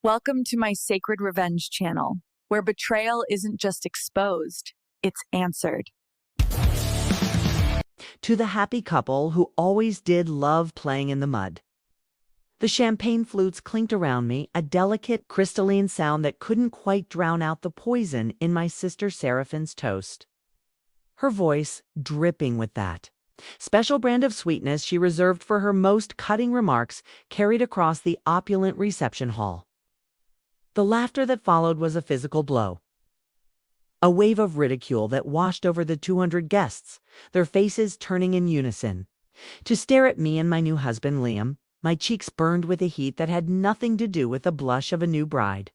Welcome to my Sacred Revenge channel, where betrayal isn't just exposed, it's answered. To the happy couple who always did love playing in the mud. The champagne flutes clinked around me, a delicate, crystalline sound that couldn't quite drown out the poison in my sister Seraphina's toast. Her voice dripping with that special brand of sweetness she reserved for her most cutting remarks carried across the opulent reception hall. The laughter that followed was a physical blow. A wave of ridicule that washed over the 200 guests, their faces turning in unison. To stare at me and my new husband, Liam, my cheeks burned with a heat that had nothing to do with the blush of a new bride.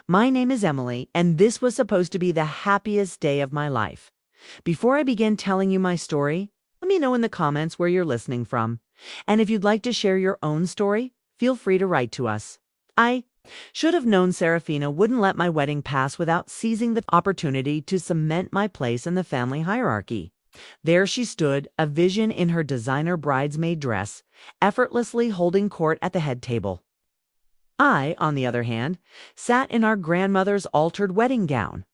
My name is Emily, and this was supposed to be the happiest day of my life. Before I begin telling you my story, let me know in the comments where you're listening from. And if you'd like to share your own story, feel free to write to us. I should have known Seraphina wouldn't let my wedding pass without seizing the opportunity to cement my place in the family hierarchy. There she stood, a vision in her designer bridesmaid dress, effortlessly holding court at the head table. I, on the other hand, sat in our grandmother's altered wedding gown,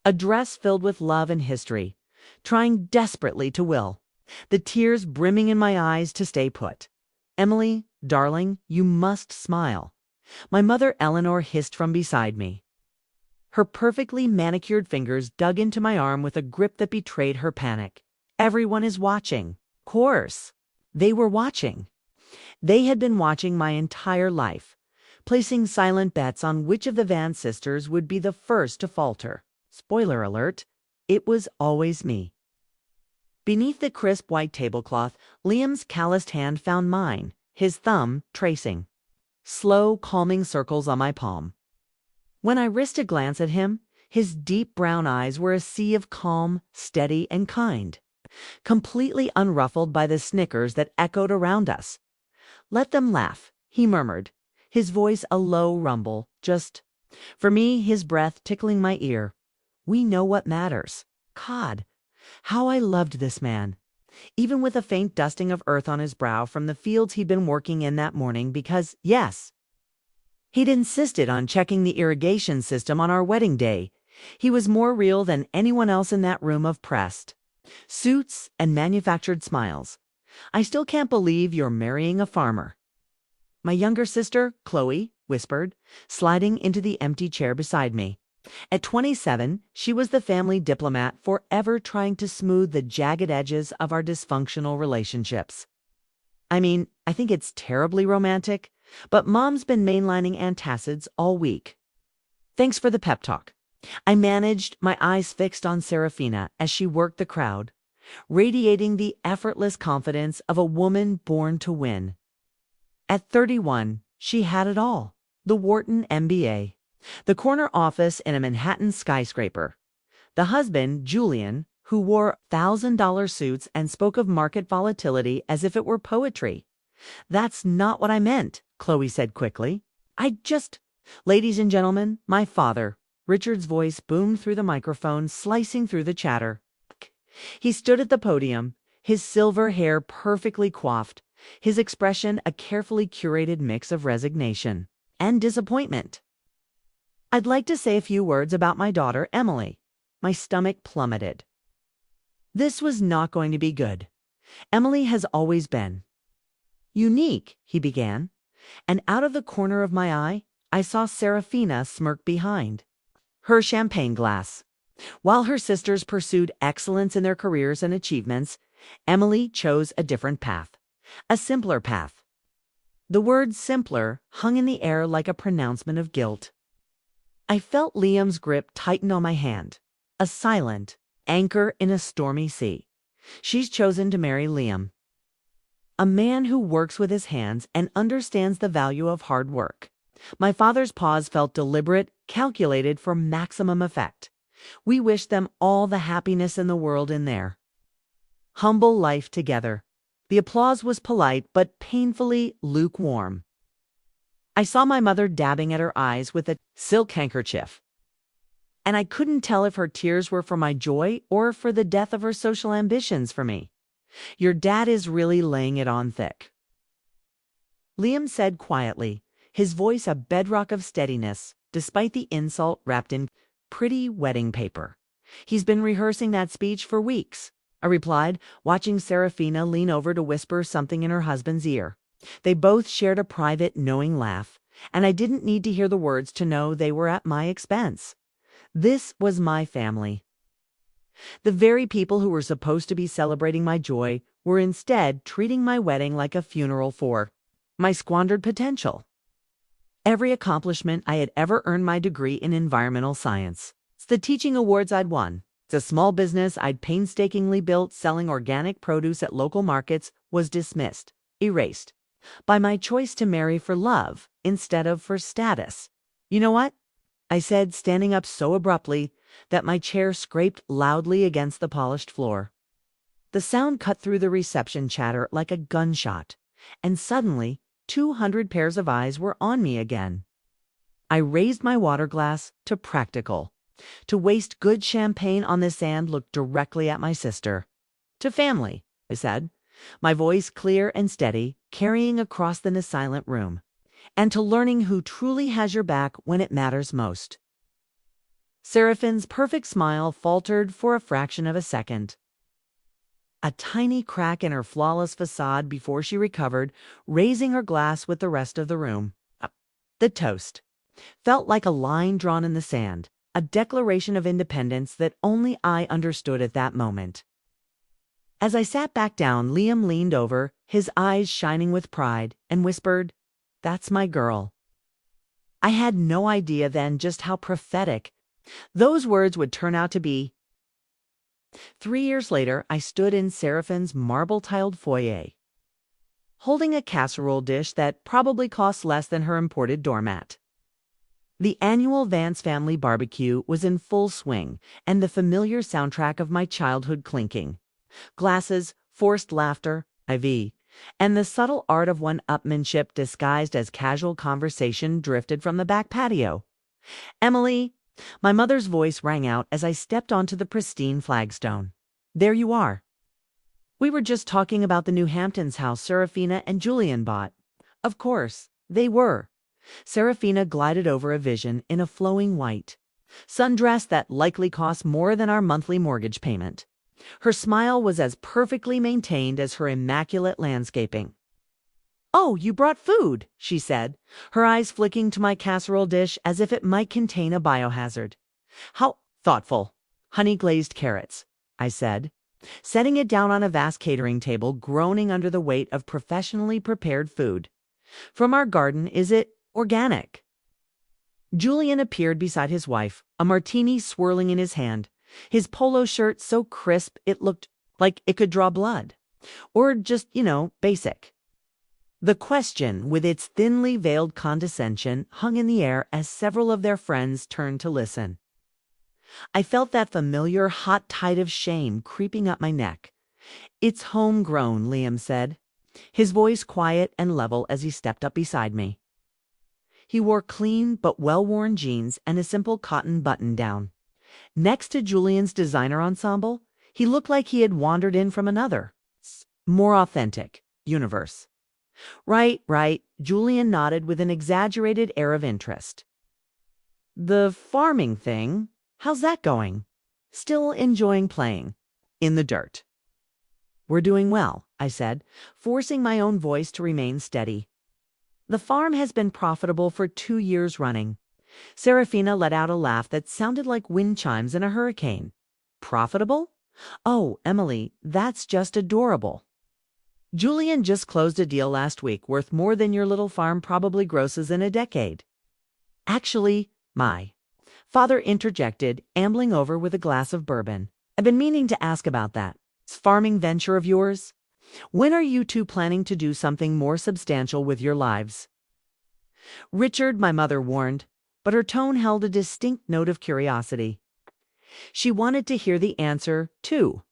a dress filled with love and history, trying desperately to will, the tears brimming in my eyes to stay put. "Emily, darling, you must smile," my mother Eleanor hissed from beside me. Her perfectly manicured fingers dug into my arm with a grip that betrayed her panic. "Everyone is watching." Course. They were watching. They had been watching my entire life, placing silent bets on which of the Van sisters would be the first to falter. Spoiler alert, it was always me. Beneath the crisp white tablecloth, Liam's calloused hand found mine, his thumb tracing slow, calming circles on my palm. When I risked a glance at him, his deep brown eyes were a sea of calm, steady, and kind, completely unruffled by the snickers that echoed around us. "Let them laugh," he murmured, his voice a low rumble, just, for me, his breath tickling my ear. "We know what matters." God, how I loved this man, even with a faint dusting of earth on his brow from the fields he'd been working in that morning because, yes, he'd insisted on checking the irrigation system on our wedding day. He was more real than anyone else in that room of pressed suits and manufactured smiles. "I still can't believe you're marrying a farmer," my younger sister, Chloe, whispered, sliding into the empty chair beside me. At 27, she was the family diplomat forever trying to smooth the jagged edges of our dysfunctional relationships. I mean, I think it's terribly romantic, but Mom's been mainlining antacids all week. Thanks for the pep talk. I managed, my eyes fixed on Seraphina as she worked the crowd, radiating the effortless confidence of a woman born to win. At 31, she had it all. The Wharton MBA. The corner office in a Manhattan skyscraper. The husband, Julian, who wore $1,000 suits and spoke of market volatility as if it were poetry. "That's not what I meant," Chloe said quickly. Ladies and gentlemen, my father." Richard's voice boomed through the microphone, slicing through the chatter. He stood at the podium, his silver hair perfectly coiffed, his expression a carefully curated mix of resignation and disappointment. "I'd like to say a few words about my daughter, Emily." My stomach plummeted. This was not going to be good. Emily has always been unique, he began, and out of the corner of my eye, I saw Seraphina smirk behind her champagne glass. While her sisters pursued excellence in their careers and achievements, Emily chose a different path, a simpler path. The word simpler hung in the air like a pronouncement of guilt. I felt Liam's grip tighten on my hand, a silent anchor in a stormy sea. She's chosen to marry Liam, a man who works with his hands and understands the value of hard work. My father's pause felt deliberate, calculated for maximum effect. We wished them all the happiness in the world in their humble life together. The applause was polite but painfully lukewarm. I saw my mother dabbing at her eyes with a silk handkerchief, and I couldn't tell if her tears were for my joy or for the death of her social ambitions for me. "Your dad is really laying it on thick," Liam said quietly, his voice a bedrock of steadiness, despite the insult wrapped in pretty wedding paper. "He's been rehearsing that speech for weeks," I replied, watching Seraphina lean over to whisper something in her husband's ear. They both shared a private, knowing laugh, and I didn't need to hear the words to know they were at my expense. This was my family. The very people who were supposed to be celebrating my joy were instead treating my wedding like a funeral for my squandered potential. Every accomplishment I had ever earned, my degree in environmental science, it's the teaching awards I'd won, it's a small business I'd painstakingly built selling organic produce at local markets, was dismissed, erased, by my choice to marry for love instead of for status. "You know what?" I said, standing up so abruptly that my chair scraped loudly against the polished floor. The sound cut through the reception chatter like a gunshot, and suddenly 200 pairs of eyes were on me again. I raised my water glass to practical. To waste good champagne on the sand looked directly at my sister. "To family," I said, my voice clear and steady, carrying across the silent room. "And to learning who truly has your back when it matters most." Seraphine's perfect smile faltered for a fraction of a second. A tiny crack in her flawless facade before she recovered, raising her glass with the rest of the room. The toast felt like a line drawn in the sand, a declaration of independence that only I understood at that moment. As I sat back down, Liam leaned over, his eyes shining with pride, and whispered, "That's my girl." I had no idea then just how prophetic those words would turn out to be. 3 years later, I stood in Seraphine's marble-tiled foyer, holding a casserole dish that probably cost less than her imported doormat. The annual Vance family barbecue was in full swing, and the familiar soundtrack of my childhood clinking. Glasses, forced laughter, IV, and the subtle art of one-upmanship disguised as casual conversation drifted from the back patio. "Emily," my mother's voice rang out as I stepped onto the pristine flagstone. "There you are. We were just talking about the New Hamptons house Seraphina and Julian bought." Of course, they were. Seraphina glided over a vision in a flowing white sundress that likely cost more than our monthly mortgage payment. Her smile was as perfectly maintained as her immaculate landscaping. "Oh, you brought food," she said, her eyes flicking to my casserole dish as if it might contain a biohazard. "How thoughtful. Honey-glazed carrots," I said, setting it down on a vast catering table, groaning under the weight of professionally prepared food. "From our garden, is it organic?" Julian appeared beside his wife, a martini swirling in his hand, his polo shirt so crisp it looked like it could draw blood. Or just, basic. The question, with its thinly veiled condescension, hung in the air as several of their friends turned to listen. I felt that familiar hot tide of shame creeping up my neck. "It's homegrown," Liam said, his voice quiet and level as he stepped up beside me. He wore clean but well-worn jeans and a simple cotton button-down. Next to Julian's designer ensemble, he looked like he had wandered in from another, more authentic, universe. Right, Julian nodded with an exaggerated air of interest. "The farming thing, how's that going?" "Still enjoying playing in the dirt." "We're doing well," I said, forcing my own voice to remain steady. "The farm has been profitable for 2 years running." Seraphina let out a laugh that sounded like wind chimes in a hurricane. "Profitable? Oh, Emily, that's just adorable. Julian just closed a deal last week worth more than your little farm probably grosses in a decade." "Actually, my father interjected, ambling over with a glass of bourbon. "I've been meaning to ask about that farming venture of yours. When are you two planning to do something more substantial with your lives?" "Richard," my mother warned, but her tone held a distinct note of curiosity. She wanted to hear the answer, too.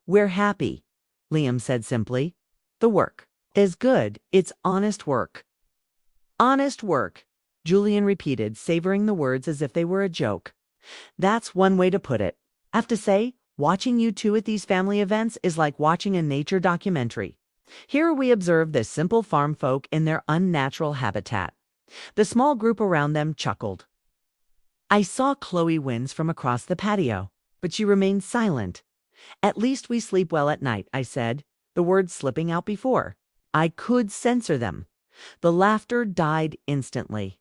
"We're happy," Liam said simply. "The work is good. It's honest work." "Honest work," Julian repeated, savoring the words as if they were a joke. "That's one way to put it. I have to say, watching you two at these family events is like watching a nature documentary. Here we observe the simple farm folk in their unnatural habitat. The small group around them chuckled. I saw Chloe wince from across the patio, but she remained silent. At least we sleep well at night, I said, the words slipping out before I could censor them. The laughter died instantly.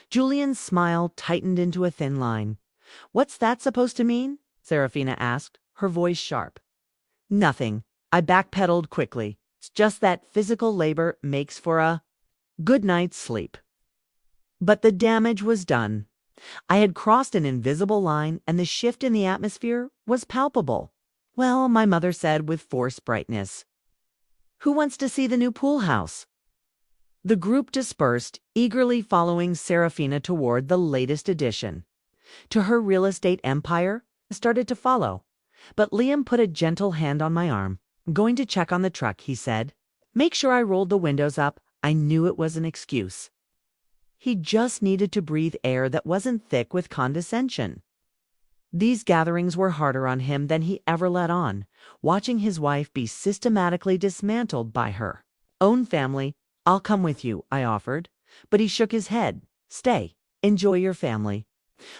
Julian's smile tightened into a thin line. What's that supposed to mean? Seraphina asked, her voice sharp. Nothing. I backpedaled quickly. It's just that physical labor makes for a good night's sleep. But the damage was done. I had crossed an invisible line, and the shift in the atmosphere was palpable. Well, my mother said with forced brightness. Who wants to see the new pool house? The group dispersed, eagerly following Seraphina toward the latest addition. To her real estate empire, I started to follow. But Liam put a gentle hand on my arm. I'm going to check on the truck, he said. Make sure I rolled the windows up. I knew it was an excuse. He just needed to breathe air that wasn't thick with condescension. These gatherings were harder on him than he ever let on, watching his wife be systematically dismantled by her own family. I'll come with you, I offered, but he shook his head. Stay. Enjoy your family.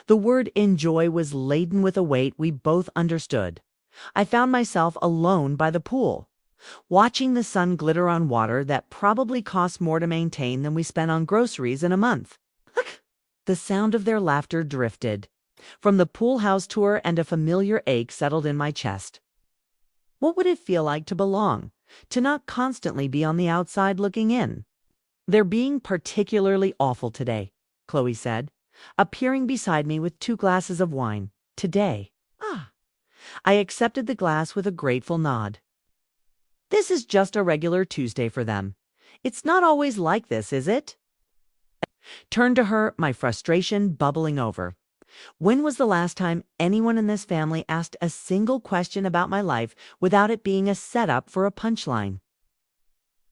The word enjoy was laden with a weight we both understood. I found myself alone by the pool, watching the sun glitter on water that probably cost more to maintain than we spent on groceries in a month. The sound of their laughter drifted from the pool house tour, and a familiar ache settled in my chest. What would it feel like to belong, to not constantly be on the outside looking in? They're being particularly awful today, Chloe said, appearing beside me with 2 glasses of wine. Today. I accepted the glass with a grateful nod. This is just a regular Tuesday for them. It's not always like this, is it? Turned to her, my frustration bubbling over. When was the last time anyone in this family asked a single question about my life without it being a setup for a punchline?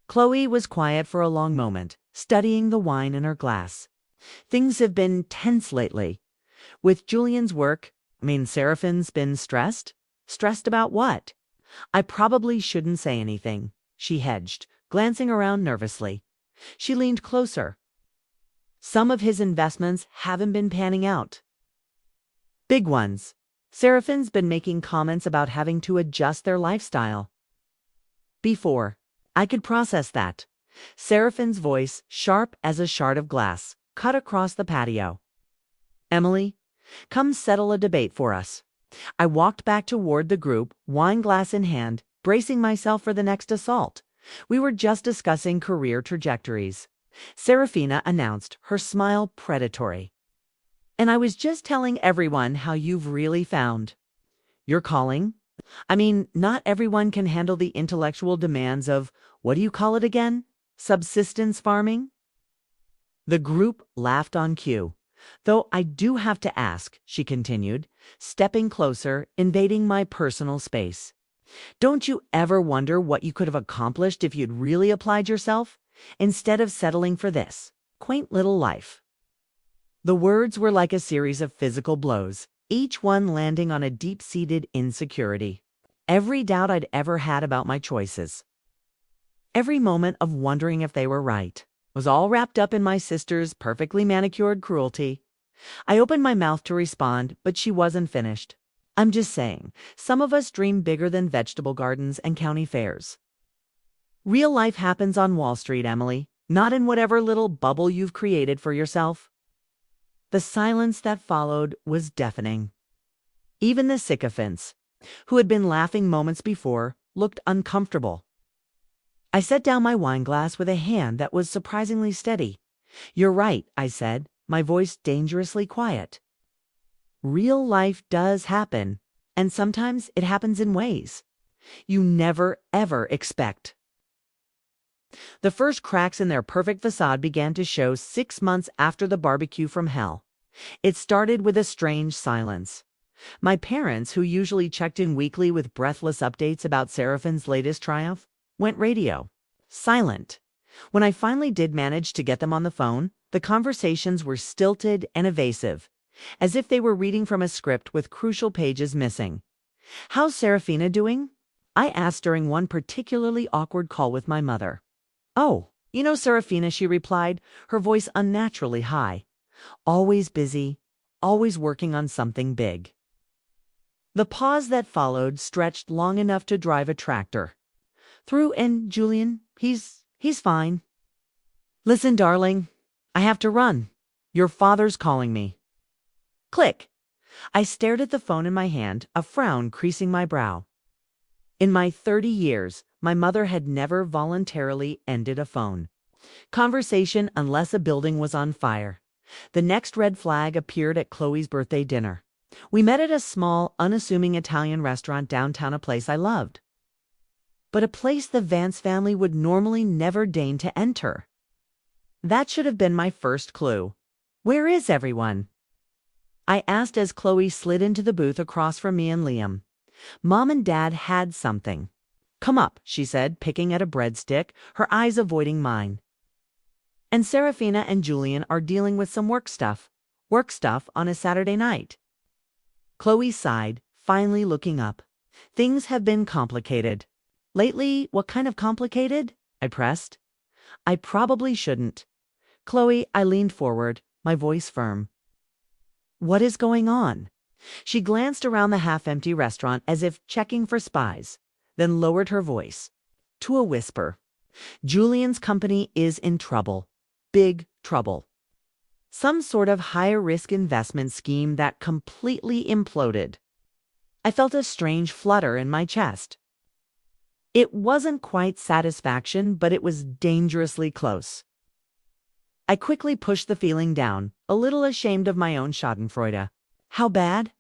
Chloe was quiet for a long moment, studying the wine in her glass. Things have been tense lately. With Julian's work, Seraphine's been stressed? Stressed about what? I probably shouldn't say anything, she hedged, glancing around nervously. She leaned closer. Some of his investments haven't been panning out. Big ones. Seraphine's been making comments about having to adjust their lifestyle. Before I could process that, Seraphine's voice, sharp as a shard of glass, cut across the patio. Emily, come settle a debate for us. I walked back toward the group, wine glass in hand, bracing myself for the next assault. We were just discussing career trajectories. Seraphina announced, her smile predatory. And I was just telling everyone how you've really found your calling. Not everyone can handle the intellectual demands of, what do you call it again? Subsistence farming? The group laughed on cue. Though I do have to ask, she continued, stepping closer, invading my personal space. Don't you ever wonder what you could have accomplished if you'd really applied yourself, instead of settling for this quaint little life? The words were like a series of physical blows, each one landing on a deep-seated insecurity. Every doubt I'd ever had about my choices, every moment of wondering if they were right, was all wrapped up in my sister's perfectly manicured cruelty. I opened my mouth to respond, but she wasn't finished. I'm just saying, some of us dream bigger than vegetable gardens and county fairs. Real life happens on Wall Street, Emily, not in whatever little bubble you've created for yourself. The silence that followed was deafening. Even the sycophants, who had been laughing moments before, looked uncomfortable. I set down my wine glass with a hand that was surprisingly steady. You're right, I said, my voice dangerously quiet. Real life does happen, and sometimes it happens in ways you never, ever expect. The first cracks in their perfect facade began to show 6 months after the barbecue from hell. It started with a strange silence. My parents, who usually checked in weekly with breathless updates about Seraphine's latest triumph, went radio. Silent. When I finally did manage to get them on the phone, the conversations were stilted and evasive, as if they were reading from a script with crucial pages missing. How's Seraphina doing? I asked during one particularly awkward call with my mother. Oh, Seraphina, she replied, her voice unnaturally high. Always busy, always working on something big. The pause that followed stretched long enough to drive a tractor. Through and Julian, he's fine. Listen, darling, I have to run. Your father's calling me. Click. I stared at the phone in my hand, a frown creasing my brow. In my 30 years, my mother had never voluntarily ended a phone conversation unless a building was on fire. The next red flag appeared at Chloe's birthday dinner. We met at a small, unassuming Italian restaurant downtown, a place I loved, but a place the Vance family would normally never deign to enter. That should have been my first clue. Where is everyone? I asked as Chloe slid into the booth across from me and Liam. Mom and Dad had something. Come up, she said, picking at a breadstick, her eyes avoiding mine. And Seraphina and Julian are dealing with some work stuff on a Saturday night. Chloe sighed, finally looking up. Things have been complicated. Lately, what kind of complicated? I pressed. I probably shouldn't. Chloe, I leaned forward, my voice firm. What is going on? She glanced around the half-empty restaurant as if checking for spies, then lowered her voice to a whisper. Julian's company is in trouble. Big trouble. Some sort of higher-risk investment scheme that completely imploded. I felt a strange flutter in my chest. It wasn't quite satisfaction, but it was dangerously close. I quickly pushed the feeling down, a little ashamed of my own schadenfreude. How bad?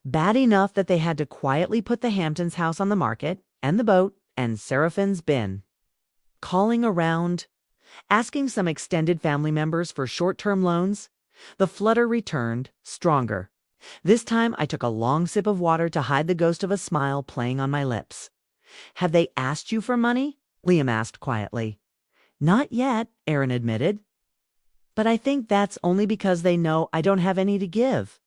Bad enough that they had to quietly put the Hamptons house on the market, and the boat, and Seraphine's bin. Calling around, asking some extended family members for short-term loans. The flutter returned, stronger. This time I took a long sip of water to hide the ghost of a smile playing on my lips. Have they asked you for money? Liam asked quietly. Not yet, Aaron admitted. But I think that's only because they know I don't have any to give.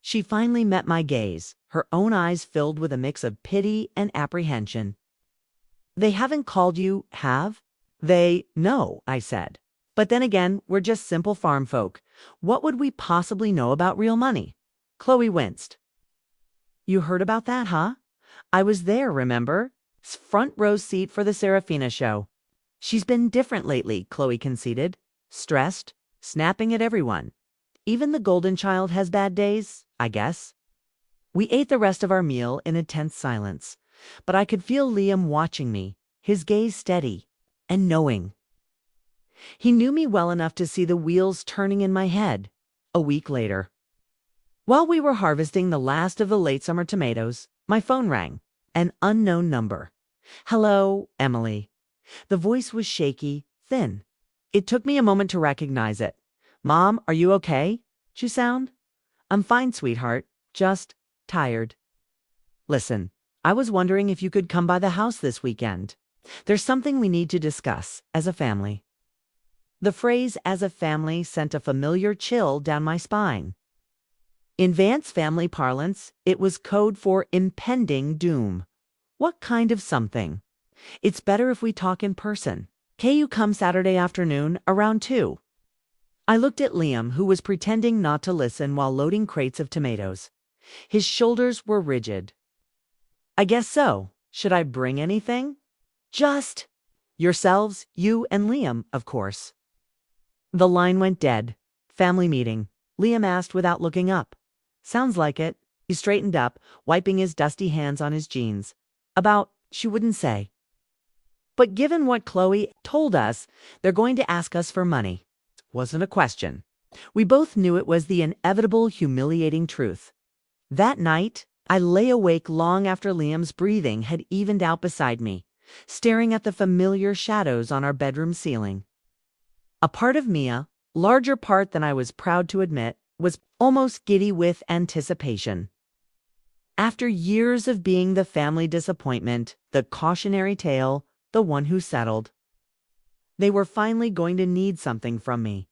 She finally met my gaze, her own eyes filled with a mix of pity and apprehension. They haven't called you, have? No, I said. But then again, we're just simple farm folk. What would we possibly know about real money? Chloe winced. You heard about that, huh? I was there, remember? Front row seat for the Seraphina show. She's been different lately, Chloe conceded. Stressed, snapping at everyone. Even the golden child has bad days, I guess. We ate the rest of our meal in a tense silence, but I could feel Liam watching me, his gaze steady and knowing. He knew me well enough to see the wheels turning in my head. A week later, while we were harvesting the last of the late summer tomatoes, my phone rang. An unknown number. Hello, Emily. The voice was shaky, thin. It took me a moment to recognize it. Mom, are you okay? She sound? I'm fine, sweetheart. Just tired. Listen, I was wondering if you could come by the house this weekend. There's something we need to discuss as a family. The phrase "as a family" sent a familiar chill down my spine. In Vance family parlance, it was code for impending doom. What kind of something? It's better if we talk in person. Can you come Saturday afternoon around 2? I looked at Liam, who was pretending not to listen while loading crates of tomatoes. His shoulders were rigid. I guess so. Should I bring anything? Just yourselves, you and Liam, of course. The line went dead. Family meeting, Liam asked without looking up. Sounds like it. He straightened up, wiping his dusty hands on his jeans. About, she wouldn't say. But given what Chloe told us, they're going to ask us for money. Wasn't a question. We both knew it was the inevitable, humiliating truth. That night, I lay awake long after Liam's breathing had evened out beside me, staring at the familiar shadows on our bedroom ceiling. A part of Mia, larger part than I was proud to admit, was almost giddy with anticipation. After years of being the family disappointment, the cautionary tale, the one who settled, they were finally going to need something from me.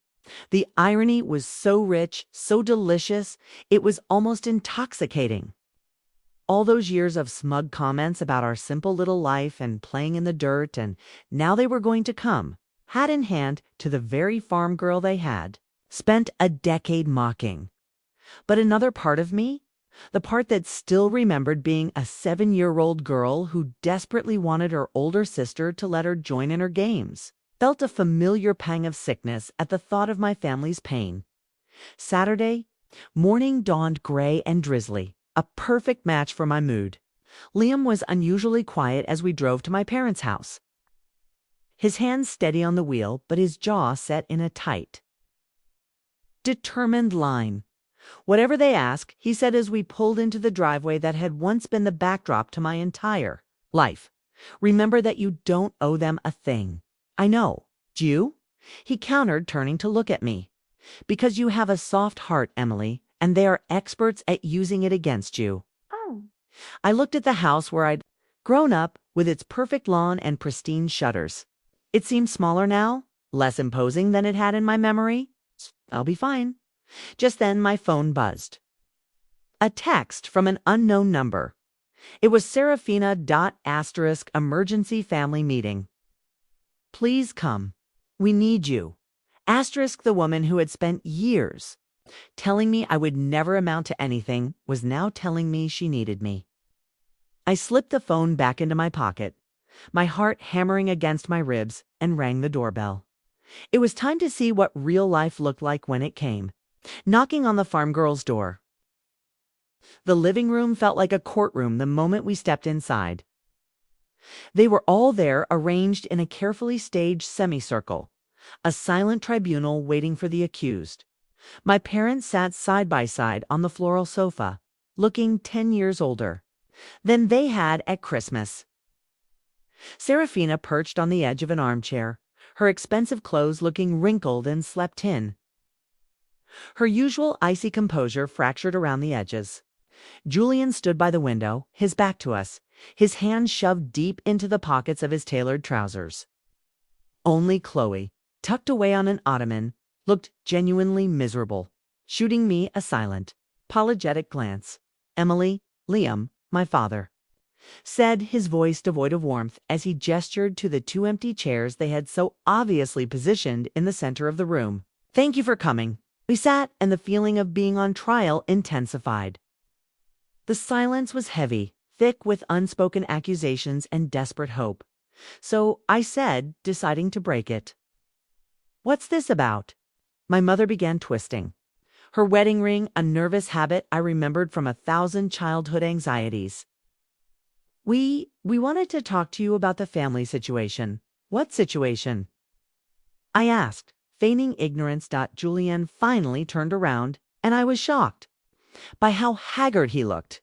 The irony was so rich, so delicious, it was almost intoxicating. All those years of smug comments about our simple little life and playing in the dirt, and now they were going to come. hat in hand to the very farm girl they had spent a decade mocking. But another part of me, the part that still remembered being a 7-year-old girl who desperately wanted her older sister to let her join in her games, felt a familiar pang of sickness at the thought of my family's pain. Saturday, morning dawned gray and drizzly, a perfect match for my mood. Liam was unusually quiet as we drove to my parents' house. His hands steady on the wheel, but his jaw set in a tight, determined line. Whatever they ask, he said as we pulled into the driveway that had once been the backdrop to my entire life. Remember that you don't owe them a thing. I know. Do you? He countered, turning to look at me. Because you have a soft heart, Emily, and they are experts at using it against you. Oh. I looked at the house where I'd grown up, with its perfect lawn and pristine shutters. It seemed smaller now, less imposing than it had in my memory. I'll be fine. Just then my phone buzzed. A text from an unknown number. It was Seraphina emergency family meeting. Please come. We need you. The woman who had spent years telling me I would never amount to anything was now telling me she needed me. I slipped the phone back into my pocket, my heart hammering against my ribs, and rang the doorbell. It was time to see what real life looked like when it came, knocking on the farm girl's door. The living room felt like a courtroom the moment we stepped inside. They were all there, arranged in a carefully staged semicircle, a silent tribunal waiting for the accused. My parents sat side by side on the floral sofa, looking 10 years older than they had at Christmas. Seraphina perched on the edge of an armchair, her expensive clothes looking wrinkled and slept-in. Her usual icy composure fractured around the edges. Julian stood by the window, his back to us, his hands shoved deep into the pockets of his tailored trousers. Only Chloe, tucked away on an ottoman, looked genuinely miserable, shooting me a silent, apologetic glance. Emily, Liam, my father, said, his voice devoid of warmth as he gestured to the 2 empty chairs they had so obviously positioned in the center of the room. Thank you for coming. We sat, and the feeling of being on trial intensified. The silence was heavy, thick with unspoken accusations and desperate hope. So I said, deciding to break it. What's this about? My mother began twisting. Her wedding ring, a nervous habit I remembered from 1,000 childhood anxieties. We wanted to talk to you about the family situation. What situation? I asked, feigning ignorance. Julian finally turned around, and I was shocked by how haggard he looked.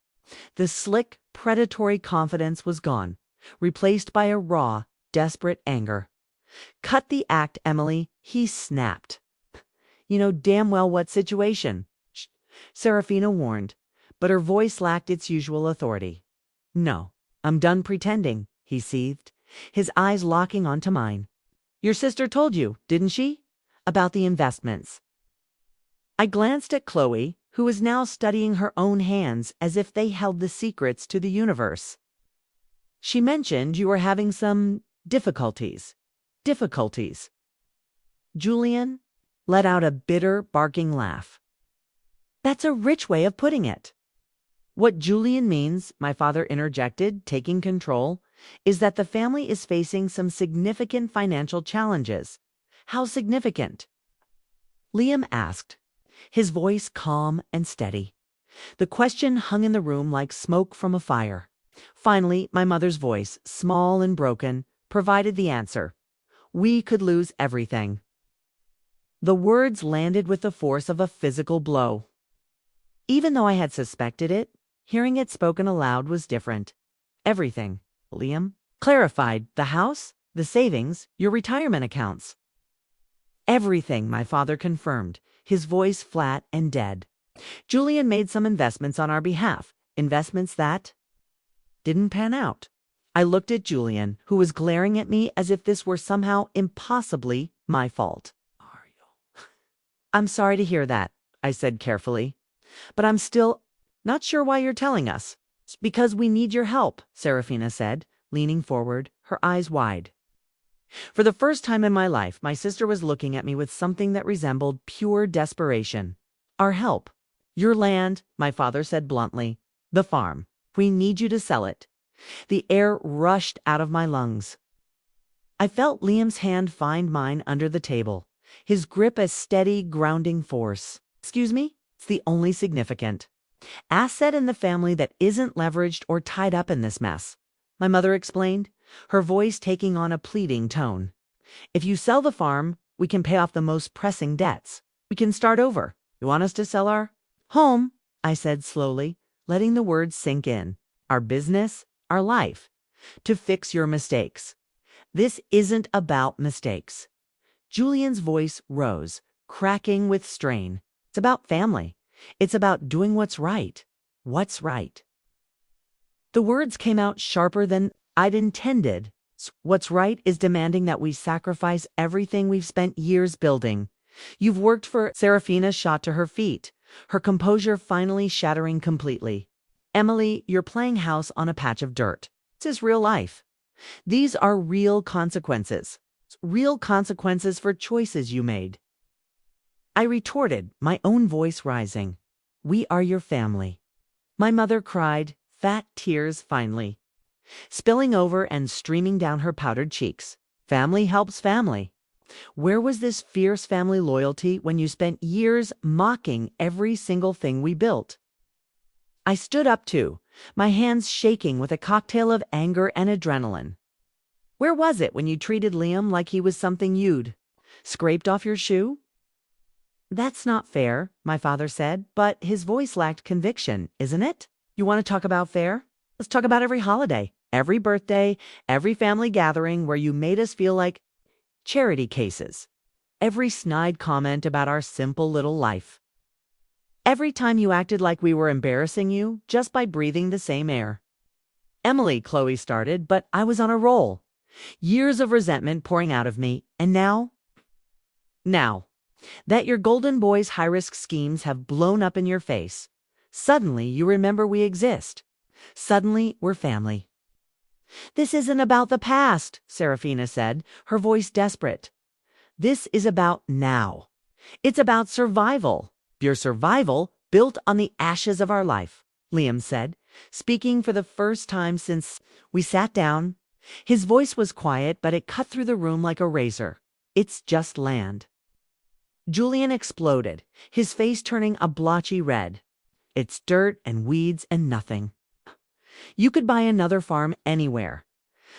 The slick, predatory confidence was gone, replaced by a raw, desperate anger. Cut the act, Emily, he snapped. You know damn well what situation, Seraphina warned, but her voice lacked its usual authority. No, I'm done pretending, he seethed, his eyes locking onto mine. Your sister told you, didn't she? About the investments. I glanced at Chloe, who was now studying her own hands as if they held the secrets to the universe. She mentioned you were having some difficulties. Julian let out a bitter, barking laugh. That's a rich way of putting it. What Julian means, my father interjected, taking control, is that the family is facing some significant financial challenges. How significant? Liam asked, his voice calm and steady. The question hung in the room like smoke from a fire. Finally, my mother's voice, small and broken, provided the answer. We could lose everything. The words landed with the force of a physical blow. Even though I had suspected it, hearing it spoken aloud was different. Everything, Liam clarified. The house, the savings, your retirement accounts. Everything, my father confirmed, his voice flat and dead. Julian made some investments on our behalf, investments that didn't pan out. I looked at Julian, who was glaring at me as if this were somehow impossibly my fault. I'm sorry to hear that, I said carefully. But I'm still not sure why you're telling us. It's because we need your help, Seraphina said, leaning forward, her eyes wide. For the first time in my life, my sister was looking at me with something that resembled pure desperation. Our help. Your land, my father said bluntly. The farm. We need you to sell it. The air rushed out of my lungs. I felt Liam's hand find mine under the table, his grip a steady, grounding force. Excuse me? It's the only significant asset in the family that isn't leveraged or tied up in this mess, my mother explained, her voice taking on a pleading tone. If you sell the farm, we can pay off the most pressing debts. We can start over. You want us to sell our home? I said slowly, letting the words sink in. Our business, our life. To fix your mistakes. This isn't about mistakes. Julian's voice rose, cracking with strain. It's about family. It's about doing what's right. What's right? The words came out sharper than I'd intended. What's right is demanding that we sacrifice everything we've spent years building. You've worked for Seraphina shot to her feet, her composure finally shattering completely. Emily, you're playing house on a patch of dirt. This is real life. These are real consequences. Real consequences for choices you made. I retorted, my own voice rising. We are your family. My mother cried, fat tears finally, spilling over and streaming down her powdered cheeks. Family helps family. Where was this fierce family loyalty when you spent years mocking every single thing we built? I stood up too, my hands shaking with a cocktail of anger and adrenaline. Where was it when you treated Liam like he was something you'd scraped off your shoe? That's not fair, my father said, but his voice lacked conviction, isn't it? You want to talk about fair? Let's talk about every holiday, every birthday, every family gathering where you made us feel like charity cases. Every snide comment about our simple little life. Every time you acted like we were embarrassing you just by breathing the same air. Emily, Chloe started, but I was on a roll. Years of resentment pouring out of me, and now that your golden boy's high-risk schemes have blown up in your face, suddenly you remember we exist. Suddenly we're family. This isn't about the past, Seraphina said, her voice desperate. This is about now. It's about survival. Your survival built on the ashes of our life, Liam said, speaking for the first time since we sat down. His voice was quiet, but it cut through the room like a razor. It's just land. Julian exploded, his face turning a blotchy red. It's dirt and weeds and nothing. You could buy another farm anywhere.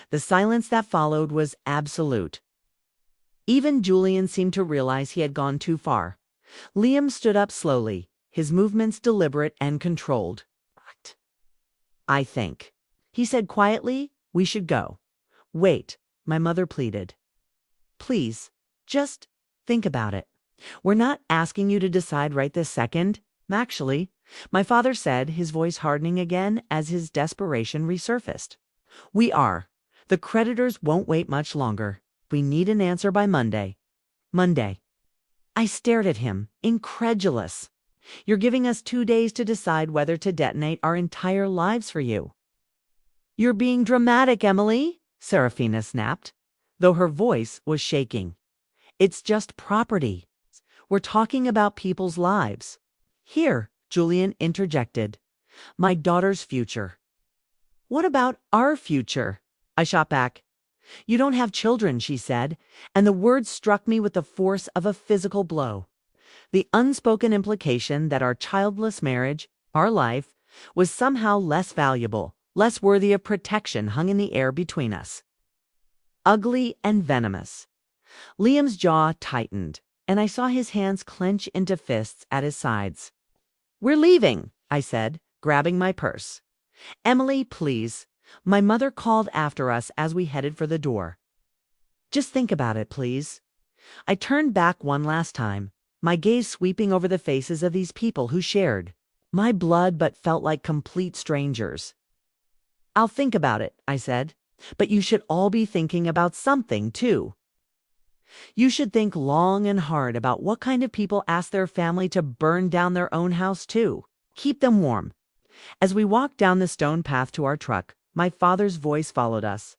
The silence that followed was absolute. Even Julian seemed to realize he had gone too far. Liam stood up slowly, his movements deliberate and controlled. I think, he said quietly, we should go. Wait, my mother pleaded. Please, just think about it. We're not asking you to decide right this second. Actually, my father said, his voice hardening again as his desperation resurfaced. We are. The creditors won't wait much longer. We need an answer by Monday. Monday. I stared at him, incredulous. You're giving us 2 days to decide whether to detonate our entire lives for you. You're being dramatic, Emily, Seraphina snapped, though her voice was shaking. It's just property. We're talking about people's lives. Here, Julian interjected. My daughter's future. What about our future? I shot back. You don't have children, she said, and the words struck me with the force of a physical blow. The unspoken implication that our childless marriage, our life, was somehow less valuable, less worthy of protection hung in the air between us. Ugly and venomous. Liam's jaw tightened, and I saw his hands clench into fists at his sides. We're leaving, I said, grabbing my purse. Emily, please. My mother called after us as we headed for the door. Just think about it, please. I turned back one last time, my gaze sweeping over the faces of these people who shared my blood but felt like complete strangers. I'll think about it, I said, but you should all be thinking about something, too. You should think long and hard about what kind of people ask their family to burn down their own house, too. Keep them warm. As we walked down the stone path to our truck, my father's voice followed us.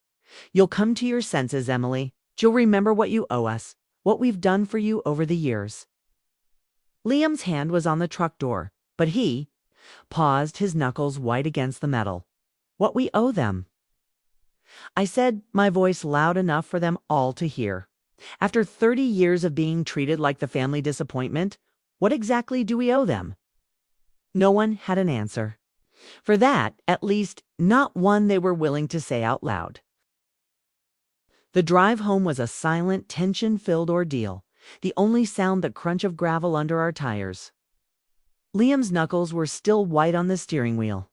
You'll come to your senses, Emily. You'll remember what you owe us, what we've done for you over the years." Liam's hand was on the truck door, but he paused, his knuckles white against the metal. "What we owe them," I said, my voice loud enough for them all to hear. "After 30 years of being treated like the family disappointment, what exactly do we owe them?" No one had an answer. For that, at least, not one they were willing to say out loud. The drive home was a silent, tension-filled ordeal, the only sound the crunch of gravel under our tires. Liam's knuckles were still white on the steering wheel,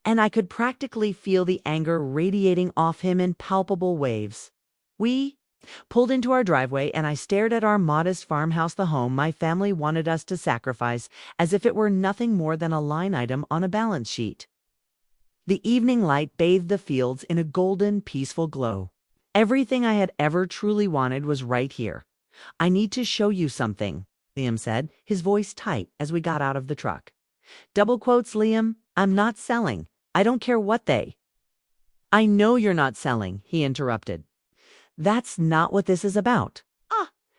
and I could practically feel the anger radiating off him in palpable waves. We pulled into our driveway, and I stared at our modest farmhouse, the home my family wanted us to sacrifice, as if it were nothing more than a line item on a balance sheet. The evening light bathed the fields in a golden, peaceful glow. Everything I had ever truly wanted was right here. "I need to show you something," Liam said, his voice tight as we got out of the truck. "Double quotes, Liam, I'm not selling. I don't care what they—" "I know you're not selling," he interrupted. "That's not what this is about."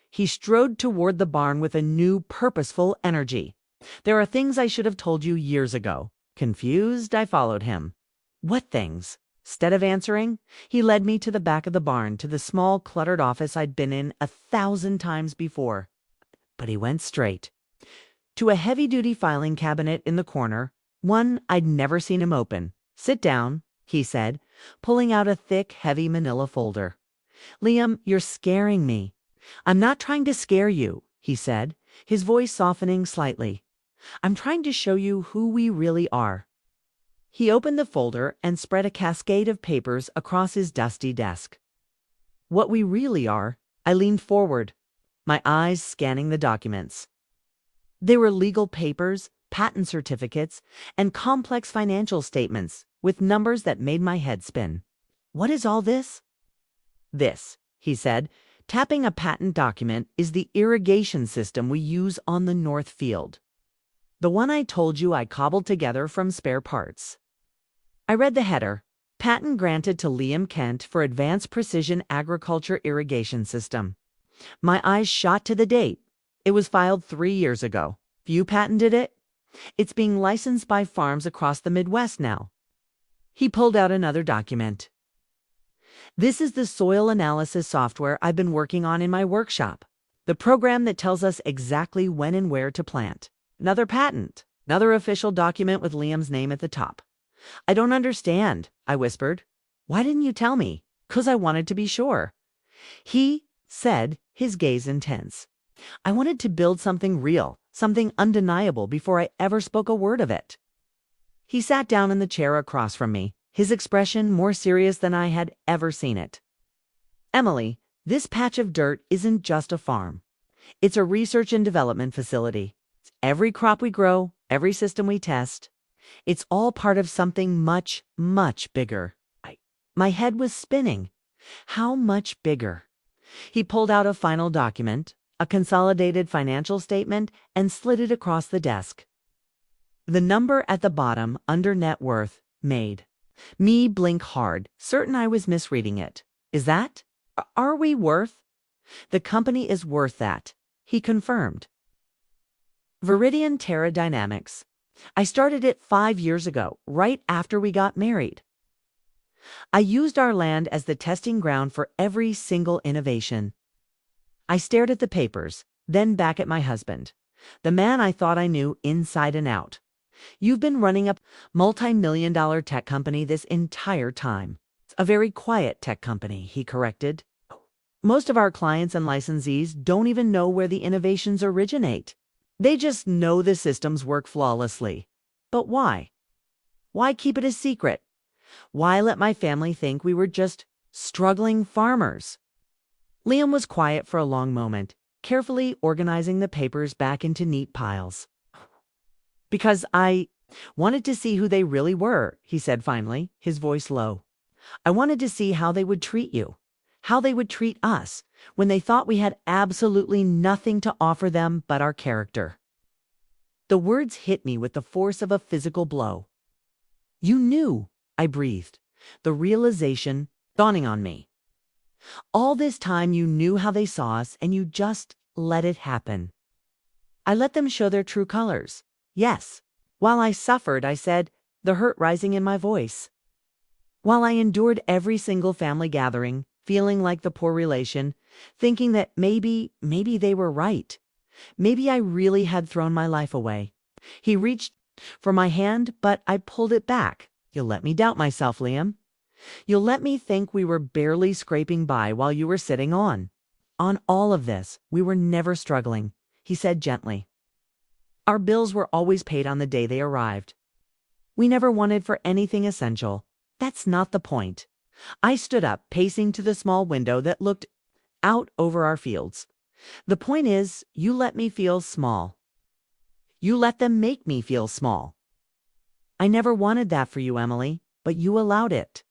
He strode toward the barn with a new, purposeful energy. "There are things I should have told you years ago." Confused, I followed him. "What things?" Instead of answering, he led me to the back of the barn, to the small, cluttered office I'd been in 1,000 times before. But he went straight to a heavy-duty filing cabinet in the corner, one I'd never seen him open. "Sit down," he said, pulling out a thick, heavy manila folder. "Liam, you're scaring me." "I'm not trying to scare you," he said, his voice softening slightly. "I'm trying to show you who we really are." He opened the folder and spread a cascade of papers across his dusty desk. "What we really are," I leaned forward, my eyes scanning the documents. They were legal papers, patent certificates, and complex financial statements with numbers that made my head spin. "What is all this?" "This," he said, tapping a patent document, "is the irrigation system we use on the North Field. The one I told you I cobbled together from spare parts." I read the header: "Patent granted to Liam Kent for advanced precision agriculture irrigation system." My eyes shot to the date. It was filed 3 years ago. "You patented it? It's being licensed by farms across the Midwest now." He pulled out another document. "This is the soil analysis software I've been working on in my workshop. The program that tells us exactly when and where to plant." Another patent. Another official document with Liam's name at the top. "I don't understand," I whispered. "Why didn't you tell me?" "'Cause I wanted to be sure," he said, his gaze intense. "I wanted to build something real, something undeniable, before I ever spoke a word of it." He sat down in the chair across from me, his expression more serious than I had ever seen it. "Emily, this patch of dirt isn't just a farm. It's a research and development facility. It's every crop we grow, every system we test. It's all part of something much, much bigger." My head was spinning. How much bigger? He pulled out a final document, a consolidated financial statement, and slid it across the desk. The number at the bottom, under net worth, made me blink hard, certain I was misreading it. "Is that? Are we worth?" "The company is worth that," he confirmed. Viridian Terra Dynamics. I started it 5 years ago, right after we got married. I used our land as the testing ground for every single innovation. I stared at the papers, then back at my husband, the man I thought I knew inside and out. "You've been running a multi-million-dollar tech company this entire time." "A very quiet tech company," he corrected. "Most of our clients and licensees don't even know where the innovations originate. They just know the systems work flawlessly. But why? Why keep it a secret? Why let my family think we were just struggling farmers?" Liam was quiet for a long moment, carefully organizing the papers back into neat piles. "Because I wanted to see who they really were," he said finally, his voice low. "I wanted to see how they would treat you, how they would treat us, when they thought we had absolutely nothing to offer them but our character." The words hit me with the force of a physical blow. "You knew," I breathed, the realization dawning on me. All this time you knew how they saw us and you just let it happen. I let them show their true colors. Yes. While I suffered, I said, the hurt rising in my voice. While I endured every single family gathering, feeling like the poor relation, thinking that maybe they were right. Maybe I really had thrown my life away. He reached for my hand, but I pulled it back. You'll let me doubt myself, Liam. You'll let me think we were barely scraping by while you were sitting on. On all of this, we were never struggling, he said gently. Our bills were always paid on the day they arrived. We never wanted for anything essential. That's not the point. I stood up, pacing to the small window that looked out over our fields. The point is, you let me feel small. You let them make me feel small. I never wanted that for you, Emily, but you allowed it.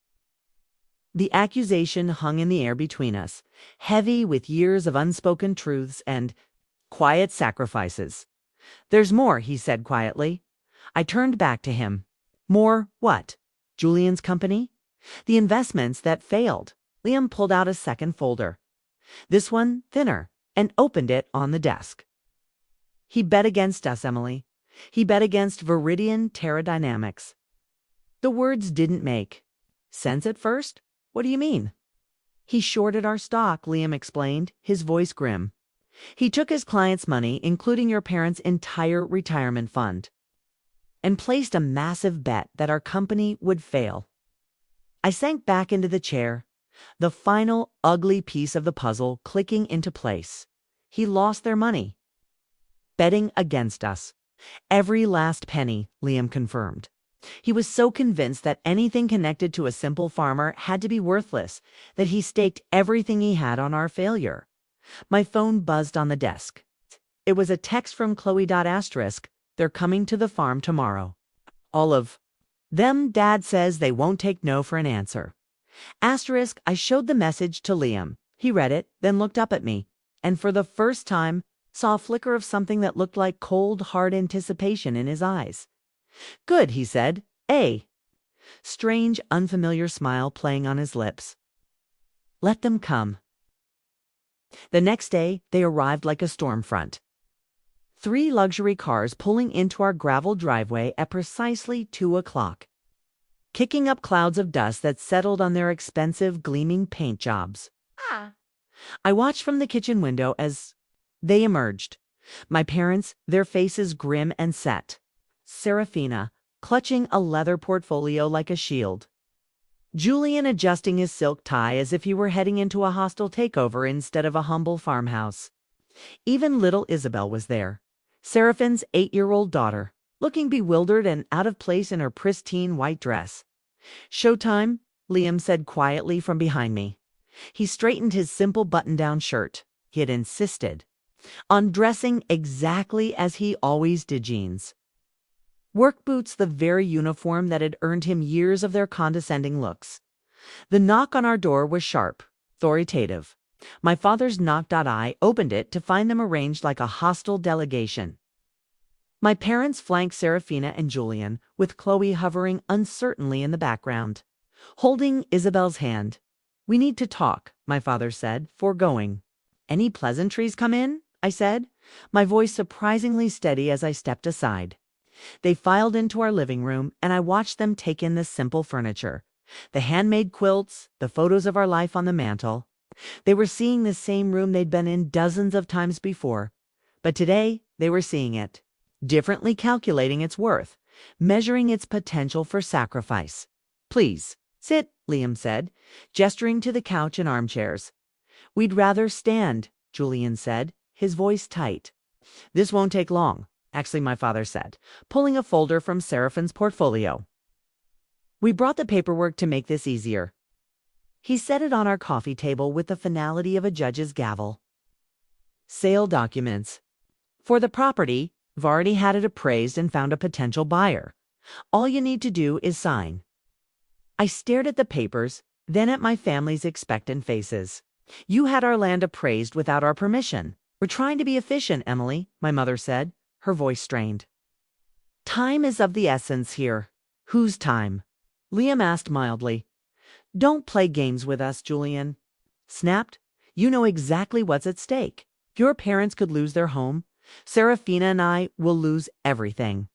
The accusation hung in the air between us, heavy with years of unspoken truths and quiet sacrifices. There's more, he said quietly. I turned back to him. More what? Julian's company? The investments that failed. Liam pulled out a second folder. This one thinner, and opened it on the desk. He bet against us, Emily. He bet against Viridian Terradynamics. The words didn't make sense at first. What do you mean? He shorted our stock, Liam explained, his voice grim. He took his client's money, including your parents' entire retirement fund, and placed a massive bet that our company would fail. I sank back into the chair, the final ugly piece of the puzzle clicking into place. He lost their money. Betting against us. Every last penny, Liam confirmed. He was so convinced that anything connected to a simple farmer had to be worthless that he staked everything he had on our failure. My phone buzzed on the desk. It was a text from Chloe. They're coming to the farm tomorrow. All of them, Dad says they won't take no for an answer. Asterisk, I showed the message to Liam. He read it, then looked up at me, and for the first time saw a flicker of something that looked like cold, hard anticipation in his eyes. Good, he said. A strange, unfamiliar smile playing on his lips. Let them come. The next day, they arrived like a storm front. 3 luxury cars pulling into our gravel driveway at precisely 2 o'clock, kicking up clouds of dust that settled on their expensive, gleaming paint jobs. I watched from the kitchen window as they emerged. My parents, their faces grim and set. Seraphina, clutching a leather portfolio like a shield. Julian adjusting his silk tie as if he were heading into a hostile takeover instead of a humble farmhouse. Even little Isabel was there, Seraphine's 8-year-old daughter, looking bewildered and out of place in her pristine white dress. Showtime, Liam said quietly from behind me. He straightened his simple button-down shirt. He had insisted on dressing exactly as he always did jeans. Work boots, the very uniform that had earned him years of their condescending looks. The knock on our door was sharp, authoritative. My father's knocked eye opened it to find them arranged like a hostile delegation. My parents flanked Seraphina and Julian, with Chloe hovering uncertainly in the background, holding Isabel's hand. We need to talk, my father said, foregoing. Any pleasantries come in? I said, my voice surprisingly steady as I stepped aside. They filed into our living room, and I watched them take in the simple furniture, the handmade quilts, the photos of our life on the mantel. They were seeing the same room they'd been in dozens of times before, but today they were seeing it, differently calculating its worth, measuring its potential for sacrifice. Please, sit, Liam said, gesturing to the couch and armchairs. We'd rather stand, Julian said, his voice tight. This won't take long. Actually, my father said, pulling a folder from Seraphine's portfolio. We brought the paperwork to make this easier. He set it on our coffee table with the finality of a judge's gavel. Sale documents. For the property, I've already had it appraised and found a potential buyer. All you need to do is sign. I stared at the papers, then at my family's expectant faces. You had our land appraised without our permission. We're trying to be efficient, Emily, my mother said, her voice strained. Time is of the essence here. Whose time? Liam asked mildly. Don't play games with us, Julian. snapped. You know exactly what's at stake. Your parents could lose their home. Seraphina and I will lose everything.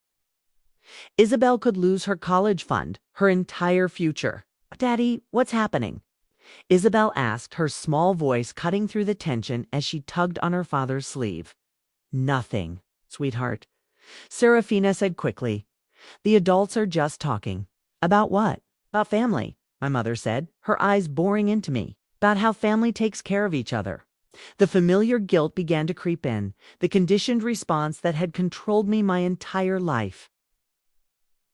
Isabel could lose her college fund, her entire future. Daddy, what's happening? Isabel asked, her small voice cutting through the tension as she tugged on her father's sleeve. Nothing, sweetheart. Seraphina said quickly. The adults are just talking. About what? About family, my mother said, her eyes boring into me. About how family takes care of each other. The familiar guilt began to creep in, the conditioned response that had controlled me my entire life.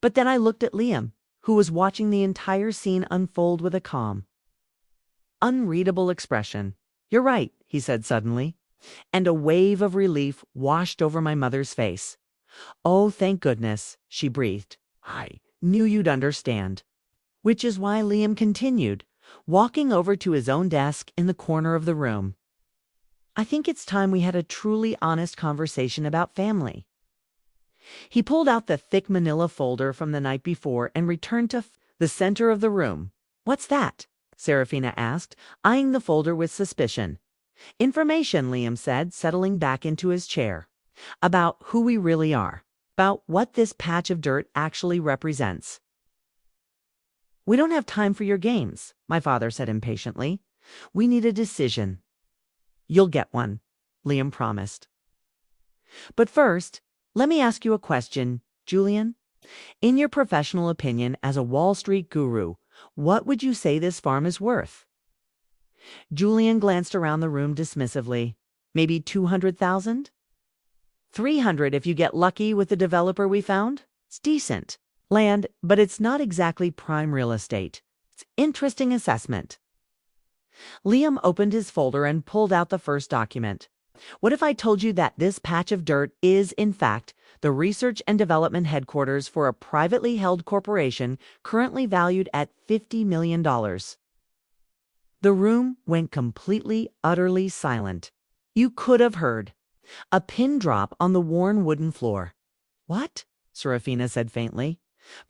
But then I looked at Liam, who was watching the entire scene unfold with a calm, unreadable expression. You're right, he said suddenly, and a wave of relief washed over my mother's face. Oh, thank goodness, she breathed. I knew you'd understand. Which is why Liam continued, walking over to his own desk in the corner of the room. I think it's time we had a truly honest conversation about family. He pulled out the thick manila folder from the night before and returned to the center of the room. What's that? Seraphina asked, eyeing the folder with suspicion. Information, Liam said, settling back into his chair. About who we really are. About what this patch of dirt actually represents. We don't have time for your games, my father said impatiently. We need a decision. You'll get one, Liam promised. But first, let me ask you a question, Julian. In your professional opinion as a Wall Street guru, what would you say this farm is worth? Julian glanced around the room dismissively. Maybe 200,000? 300 if you get lucky with the developer we found? It's decent. Land, but it's not exactly prime real estate. It's interesting assessment. Liam opened his folder and pulled out the first document. What if I told you that this patch of dirt is, in fact, the research and development headquarters for a privately held corporation currently valued at $50 million? The room went completely, utterly silent. You could have heard a pin drop on the worn wooden floor. What? Seraphina said faintly.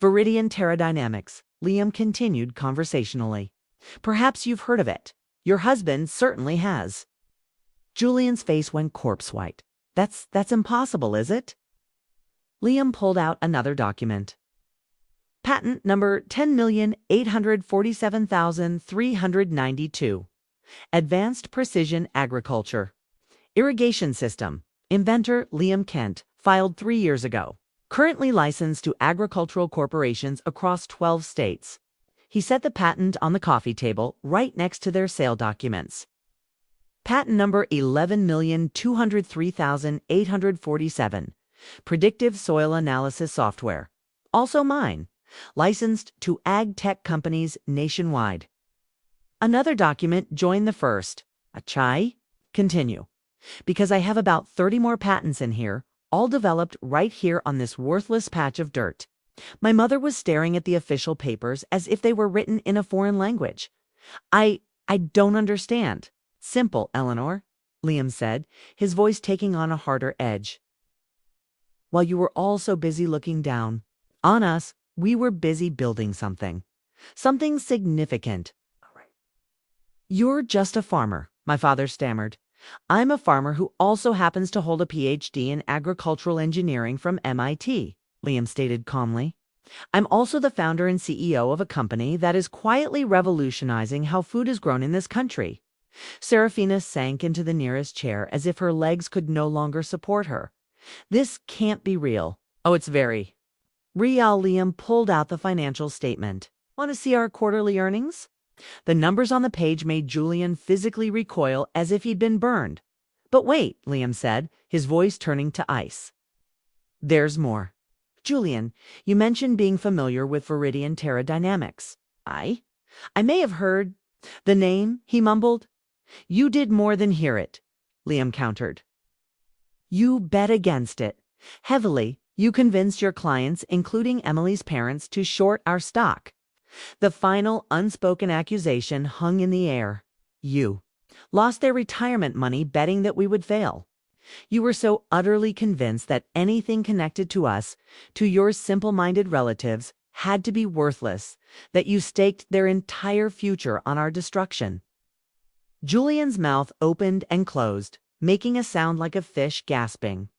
Viridian Terradynamics, Liam continued conversationally. Perhaps you've heard of it. Your husband certainly has. Julian's face went corpse white. That's impossible, is it? Liam pulled out another document. Patent number 10,847,392. Advanced Precision Agriculture. Irrigation System. Inventor Liam Kent. Filed 3 years ago. Currently licensed to agricultural corporations across 12 states. He set the patent on the coffee table right next to their sale documents. Patent number 11,203,847. Predictive Soil Analysis Software. Also mine. Licensed to ag tech companies nationwide. Another document joined the first. A chai? Continue. Because I have about 30 more patents in here, all developed right here on this worthless patch of dirt. My mother was staring at the official papers as if they were written in a foreign language. I don't understand. Simple, Eleanor, Liam said, his voice taking on a harder edge. While you were all so busy looking down on us, we were busy building something. Something significant. You're just a farmer, my father stammered. I'm a farmer who also happens to hold a PhD in agricultural engineering from MIT, Liam stated calmly. I'm also the founder and CEO of a company that is quietly revolutionizing how food is grown in this country. Seraphina sank into the nearest chair as if her legs could no longer support her. This can't be real. Oh, it's very real. Liam pulled out the financial statement. Want to see our quarterly earnings? The numbers on the page made Julian physically recoil as if he'd been burned. But wait, Liam said, his voice turning to ice. There's more. Julian, you mentioned being familiar with Viridian Terradynamics. I may have heard the name, he mumbled. You did more than hear it, Liam countered. You bet against it. Heavily, you convinced your clients, including Emily's parents, to short our stock. The final unspoken accusation hung in the air. You lost their retirement money betting that we would fail. You were so utterly convinced that anything connected to us, to your simple-minded relatives, had to be worthless, that you staked their entire future on our destruction. Julian's mouth opened and closed, making a sound like a fish gasping.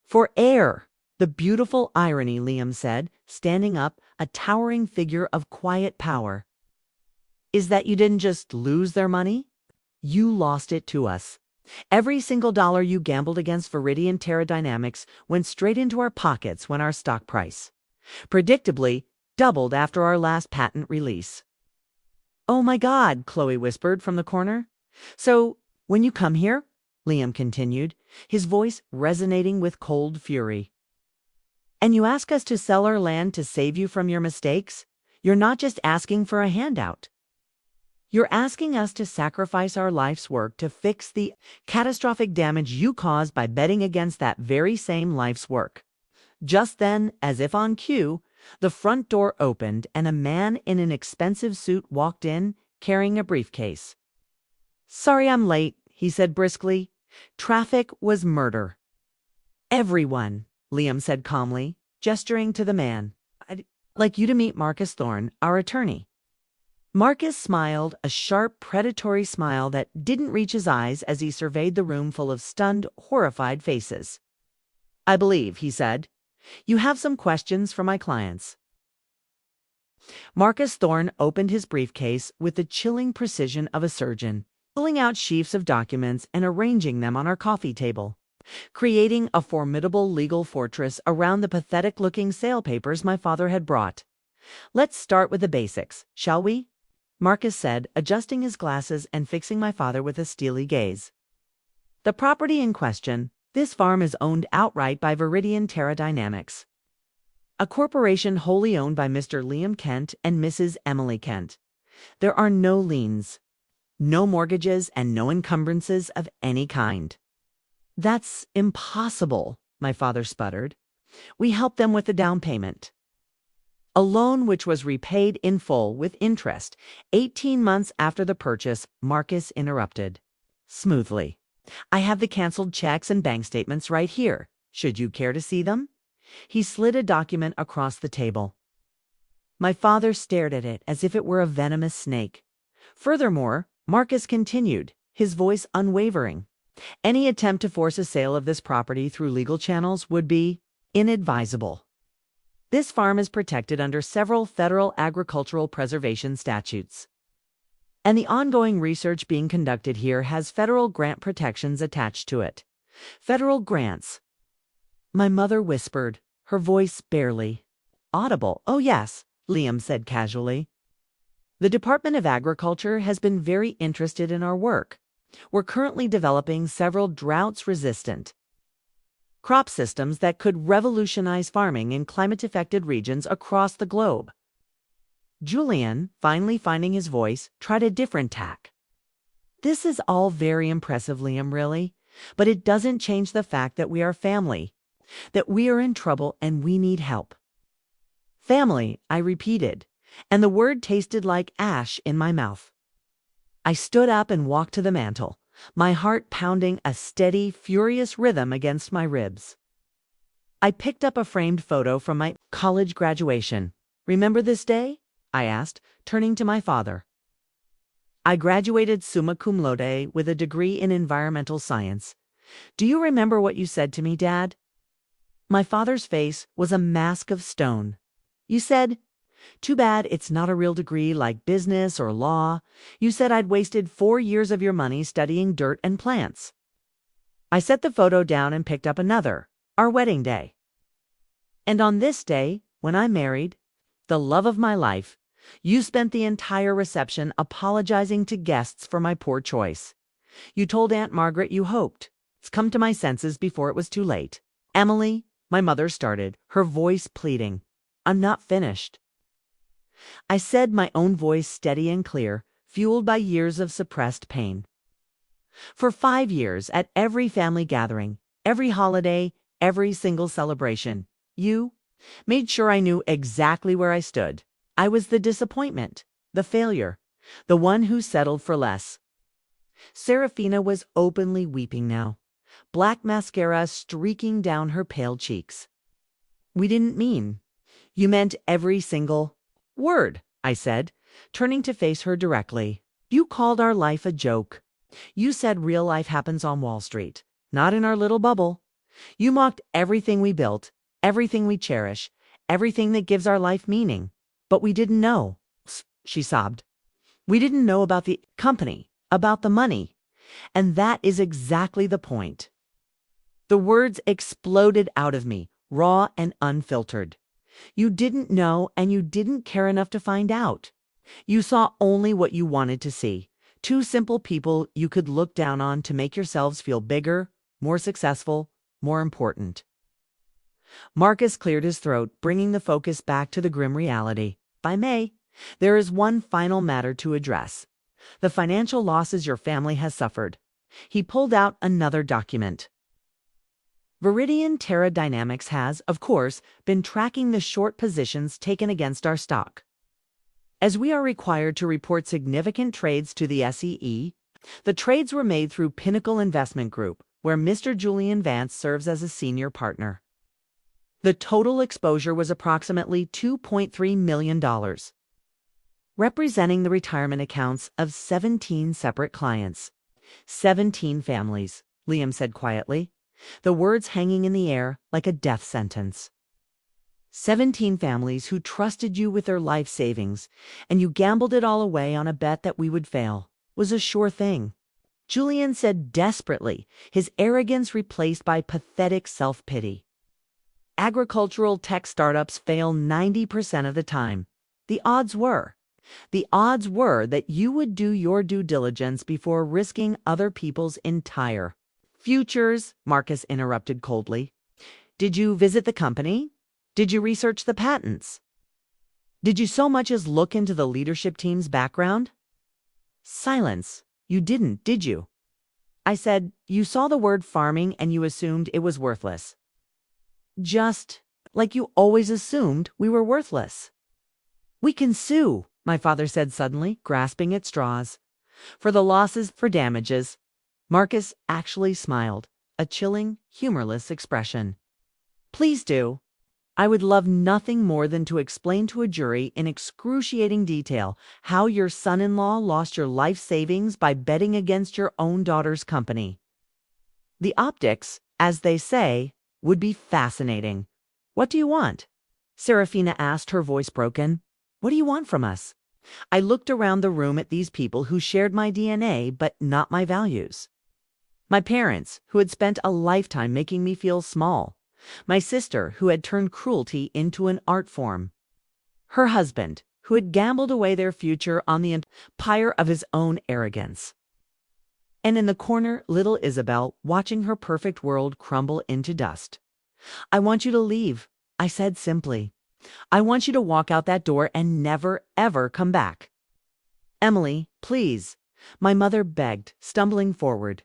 For air! The beautiful irony, Liam said, standing up, a towering figure of quiet power. Is that you didn't just lose their money? You lost it to us. Every single dollar you gambled against Viridian Terradynamics went straight into our pockets when our stock price, predictably, doubled after our last patent release. Oh my God, Chloe whispered from the corner. So, when you come here, Liam continued, his voice resonating with cold fury, and you ask us to sell our land to save you from your mistakes, you're not just asking for a handout. You're asking us to sacrifice our life's work to fix the catastrophic damage you caused by betting against that very same life's work. Just then, as if on cue, the front door opened and a man in an expensive suit walked in, carrying a briefcase. Sorry I'm late, he said briskly. Traffic was murder. Everyone, Liam said calmly, gesturing to the man. I'd like you to meet Marcus Thorne, our attorney. Marcus smiled, a sharp, predatory smile that didn't reach his eyes as he surveyed the room full of stunned, horrified faces. I believe, he said, you have some questions for my clients. Marcus Thorne opened his briefcase with the chilling precision of a surgeon, pulling out sheafs of documents and arranging them on our coffee table, creating a formidable legal fortress around the pathetic-looking sale papers my father had brought. Let's start with the basics, shall we? Marcus said, adjusting his glasses and fixing my father with a steely gaze. The property in question, this farm is owned outright by Viridian Terradynamics, a corporation wholly owned by Mr. Liam Kent and Mrs. Emily Kent. There are no liens, no mortgages, and no encumbrances of any kind. That's impossible, my father sputtered. We helped them with the down payment. A loan which was repaid in full with interest 18 months after the purchase, Marcus interrupted. Smoothly. I have the canceled checks and bank statements right here. Should you care to see them? He slid a document across the table. My father stared at it as if it were a venomous snake. Furthermore, Marcus continued, his voice unwavering. Any attempt to force a sale of this property through legal channels would be inadvisable. This farm is protected under several federal agricultural preservation statutes, and the ongoing research being conducted here has federal grant protections attached to it. Federal grants. My mother whispered, her voice barely audible. Oh yes, Liam said casually. The Department of Agriculture has been very interested in our work. We're currently developing several droughts-resistant crop systems that could revolutionize farming in climate-affected regions across the globe. Julian, finally finding his voice, tried a different tack. This is all very impressive, Liam, really, but it doesn't change the fact that we are family, that we are in trouble and we need help. Family, I repeated, and the word tasted like ash in my mouth. I stood up and walked to the mantel, my heart pounding a steady, furious rhythm against my ribs. I picked up a framed photo from my college graduation. Remember this day? I asked, turning to my father. I graduated summa cum laude with a degree in environmental science. Do you remember what you said to me, Dad? My father's face was a mask of stone. You said, too bad it's not a real degree like business or law. You said I'd wasted 4 years of your money studying dirt and plants. I set the photo down and picked up another, our wedding day. And on this day, when I married, the love of my life, you spent the entire reception apologizing to guests for my poor choice. You told Aunt Margaret you hoped to come to my senses before it was too late. Emily, my mother started, her voice pleading. I'm not finished. I said, my own voice steady and clear, fueled by years of suppressed pain. For 5 years, at every family gathering, every holiday, every single celebration, you made sure I knew exactly where I stood. I was the disappointment, the failure, the one who settled for less. Seraphina was openly weeping now, black mascara streaking down her pale cheeks. We didn't mean. You meant every single word, I said, turning to face her directly. You called our life a joke, You said real life happens on Wall Street, not in our little bubble. You mocked everything we built, everything we cherish, everything that gives our life meaning. But we didn't know, she sobbed. We didn't know about the company, about the money. And that is exactly the point. The words exploded out of me, raw and unfiltered. You didn't know, and you didn't care enough to find out. You saw only what you wanted to see. Two simple people you could look down on to make yourselves feel bigger, more successful, more important. Marcus cleared his throat, bringing the focus back to the grim reality. By May, there is one final matter to address: the financial losses your family has suffered. He pulled out another document. Viridian Terra Dynamics has, of course, been tracking the short positions taken against our stock. As we are required to report significant trades to the SEC, the trades were made through Pinnacle Investment Group, where Mr. Julian Vance serves as a senior partner. The total exposure was approximately $2.3 million, representing the retirement accounts of 17 separate clients. 17 families, Liam said quietly, the words hanging in the air like a death sentence. 17 families who trusted you with their life savings, and you gambled it all away on a bet that we would fail. Was a sure thing. Julian said desperately, his arrogance replaced by pathetic self-pity. Agricultural tech startups fail 90% of the time. The odds were that you would do your due diligence before risking other people's entire futures, Marcus interrupted coldly. Did you visit the company? Did you research the patents? Did you so much as look into the leadership team's background? Silence. You didn't, did you? I said, you saw the word farming and you assumed it was worthless. Just like you always assumed we were worthless. We can sue, my father said suddenly, grasping at straws. For the losses, for damages. Marcus actually smiled, a chilling, humorless expression. Please do. I would love nothing more than to explain to a jury in excruciating detail how your son-in-law lost your life savings by betting against your own daughter's company. The optics, as they say, would be fascinating. What do you want? Seraphina asked, her voice broken. What do you want from us? I looked around the room at these people who shared my DNA but not my values. My parents, who had spent a lifetime making me feel small. My sister, who had turned cruelty into an art form. Her husband, who had gambled away their future on the empire of his own arrogance. And in the corner, little Isabel, watching her perfect world crumble into dust. I want you to leave, I said simply. I want you to walk out that door and never, ever come back. Emily, please, my mother begged, stumbling forward.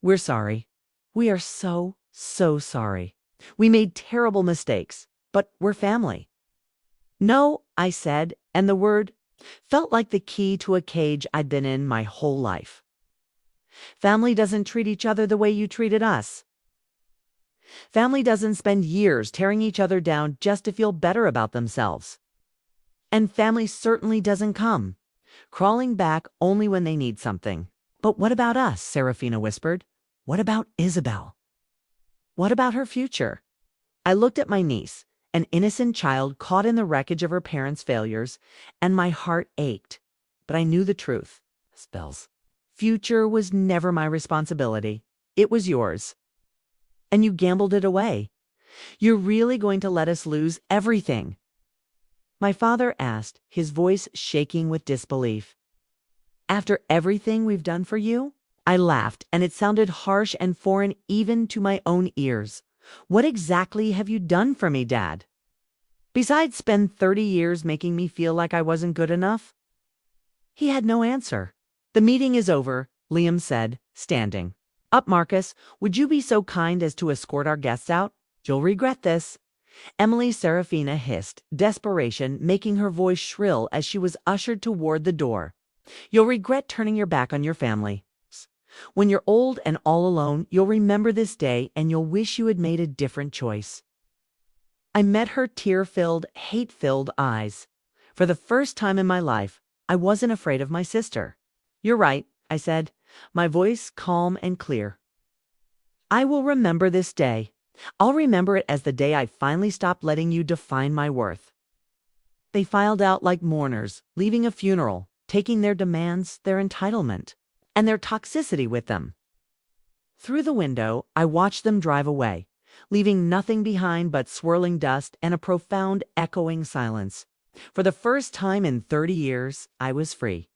We're sorry. We are so sorry. We made terrible mistakes, but we're family. No, I said, and the word felt like the key to a cage I'd been in my whole life. Family doesn't treat each other the way you treated us. Family doesn't spend years tearing each other down just to feel better about themselves. And family certainly doesn't come, crawling back only when they need something. But what about us? Seraphina whispered. What about Isabel? What about her future? I looked at my niece, an innocent child caught in the wreckage of her parents' failures, and my heart ached. But I knew the truth. Spells. Future was never my responsibility. It was yours. And you gambled it away. You're really going to let us lose everything? My father asked, his voice shaking with disbelief. After everything we've done for you? I laughed, and it sounded harsh and foreign even to my own ears. What exactly have you done for me, Dad? Besides spend 30 years making me feel like I wasn't good enough? He had no answer. The meeting is over, Liam said, standing. Up, Marcus, would you be so kind as to escort our guests out? You'll regret this. Emily Seraphina hissed, desperation making her voice shrill as she was ushered toward the door. You'll regret turning your back on your family. When you're old and all alone, you'll remember this day and you'll wish you had made a different choice. I met her tear-filled, hate-filled eyes. For the first time in my life, I wasn't afraid of my sister. You're right, I said. my voice calm and clear. I will remember this day. I'll remember it as the day I finally stopped letting you define my worth. They filed out like mourners, leaving a funeral, taking their demands, their entitlement, and their toxicity with them. Through the window, I watched them drive away, leaving nothing behind but swirling dust and a profound echoing silence. For the first time in 30 years, I was free.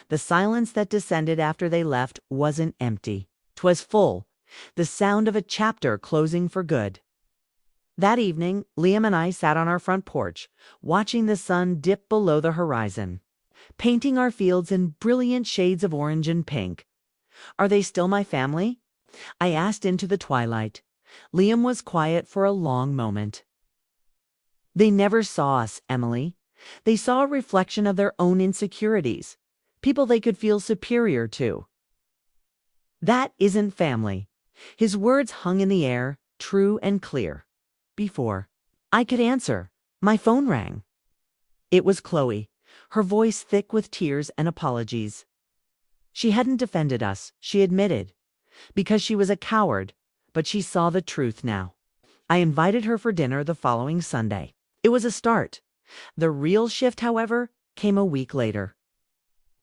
The silence that descended after they left wasn't empty. 'Twas full, the sound of a chapter closing for good. That evening, Liam and I sat on our front porch, watching the sun dip below the horizon, painting our fields in brilliant shades of orange and pink. Are they still my family? I asked into the twilight. Liam was quiet for a long moment. They never saw us, Emily. They saw a reflection of their own insecurities, people they could feel superior to. That isn't family. His words hung in the air, true and clear. Before I could answer, my phone rang. It was Chloe, her voice thick with tears and apologies. She hadn't defended us, she admitted, because she was a coward, but she saw the truth now. I invited her for dinner the following Sunday. It was a start. The real shift, however, came a week later.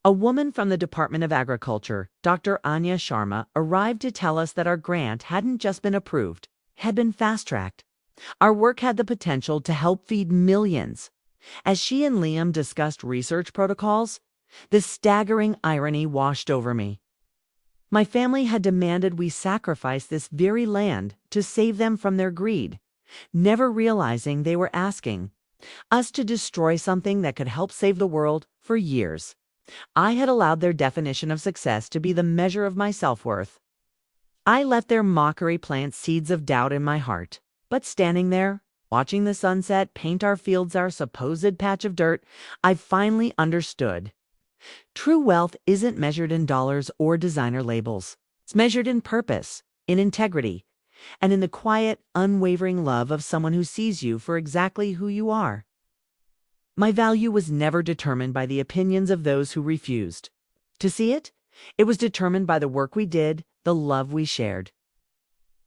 A woman from the Department of Agriculture, Dr. Anya Sharma, arrived to tell us that our grant hadn't just been approved, it had been fast-tracked. Our work had the potential to help feed millions. As she and Liam discussed research protocols, the staggering irony washed over me. My family had demanded we sacrifice this very land to save them from their greed, never realizing they were asking us to destroy something that could help save the world for years. I had allowed their definition of success to be the measure of my self-worth. I let their mockery plant seeds of doubt in my heart. But standing there, watching the sunset paint our fields our supposed patch of dirt, I finally understood. True wealth isn't measured in dollars or designer labels. It's measured in purpose, in integrity, and in the quiet, unwavering love of someone who sees you for exactly who you are. My value was never determined by the opinions of those who refused to see it. It was determined by the work we did, the love we shared,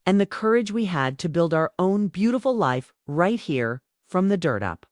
and the courage we had to build our own beautiful life right here from the dirt up.